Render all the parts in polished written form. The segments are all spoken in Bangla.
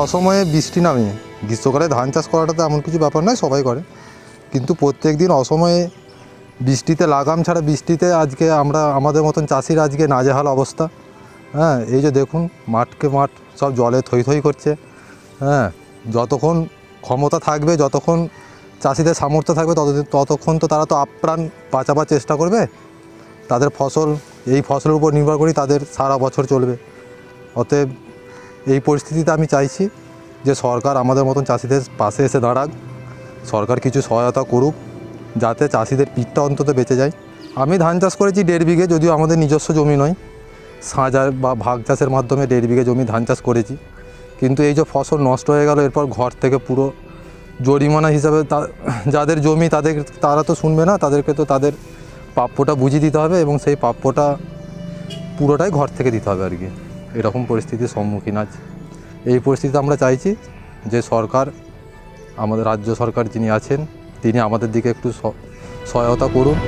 অসময়ে বৃষ্টি নামে, গ্রীষ্মকালে ধান চাষ করাটা তো এমন কিছু ব্যাপার নয়, সবাই করে, কিন্তু প্রত্যেক দিন অসময়ে বৃষ্টিতে লাগাম ছাড়া বৃষ্টিতে আজকে আমাদের মতন চাষির আজকে নাজেহাল অবস্থা। হ্যাঁ, এই যে দেখুন মাঠকে মাঠ সব জলে থই থই করছে। হ্যাঁ, যতক্ষণ ক্ষমতা থাকবে, যতক্ষণ চাষিদের সামর্থ্য থাকবে, ততক্ষণ তো তারা তো আপ্রাণ বাঁচাবার চেষ্টা করবে। তাদের ফসল, এই ফসলের উপর নির্ভর করেই তাদের সারা বছর চলবে। অতএব এই পরিস্থিতিতে আমি চাইছি যে সরকার আমাদের মতন চাষিদের পাশে এসে দাঁড়াক, সরকার কিছু সহায়তা করুক যাতে চাষিদের পিঠটা অন্তত বেঁচে যায়। আমি ধান চাষ করেছি 1.5 বিঘে, যদিও আমাদের নিজস্ব জমি নয়, সাঁজা বা ভাগ চাষের মাধ্যমে 1.5 বিঘে জমি ধান চাষ করেছি। কিন্তু এই যে ফসল নষ্ট হয়ে গেল, এরপর ঘর থেকে পুরো জরিমানা হিসাবে যাদের জমি তারা তো শুনবে না, তাদেরকে তো তাদের প্রাপ্যটা বুঝিয়ে দিতে হবে এবং সেই প্রাপ্যটা পুরোটাই ঘর থেকে দিতে হবে আর কি। এরকম পরিস্থিতির সম্মুখীন আজ। এই পরিস্থিতিতে আমরা চাইছি যে সরকার, আমাদের রাজ্য সরকার যিনি আছেন, তিনি আমাদের দিকে একটু সহায়তা করুন।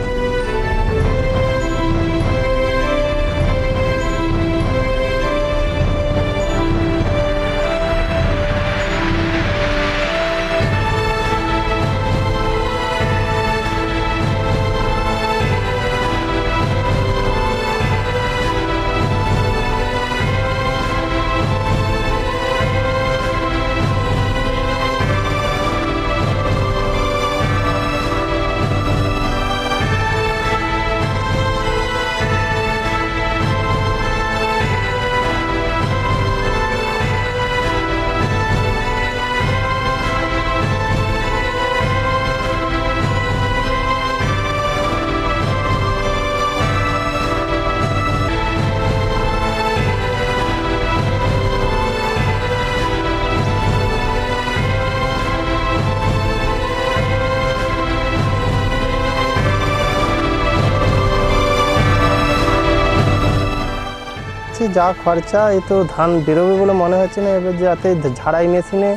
যা খরচা, এই তো ধান বেরোবে বলে মনে হচ্ছে না। এবার যাতে ঝাড়াই মেশিনে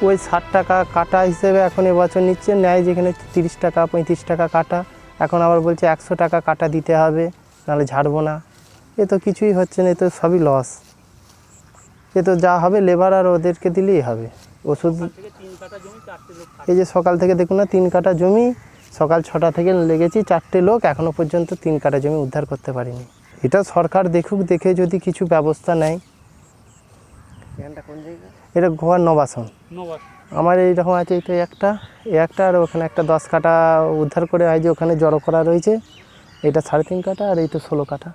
ওই 60 টাকা কাটা হিসেবে এখন এবছর নিচ্ছে, নেয় যেখানে 30 টাকা 35 টাকা কাটা, এখন আবার বলছে 100 টাকা কাটা দিতে হবে, নাহলে ঝাড়বো না। এ তো কিছুই হচ্ছে না, এ তো সবই লস। এ তো যা হবে লেবার আর ওদেরকে দিলেই হবে। ওষুধ, এই যে সকাল থেকে দেখুন না, 3 কাটা জমি, সকাল 6টা থেকে লেগেছি, 4টে লোক এখনও পর্যন্ত 3 কাটা জমি উদ্ধার করতে পারিনি। এটা সরকার দেখুক, দেখে যদি কিছু ব্যবস্থা নেয়। এটা গোঘাট নবাসন। আমার এইরকম আছে, এটা একটা আর ওখানে একটা 10 কাটা উদ্ধার করে, যে ওখানে জড়ো করা রয়েছে, এটা 3.5 কাটা আর এই তো 16 কাটা।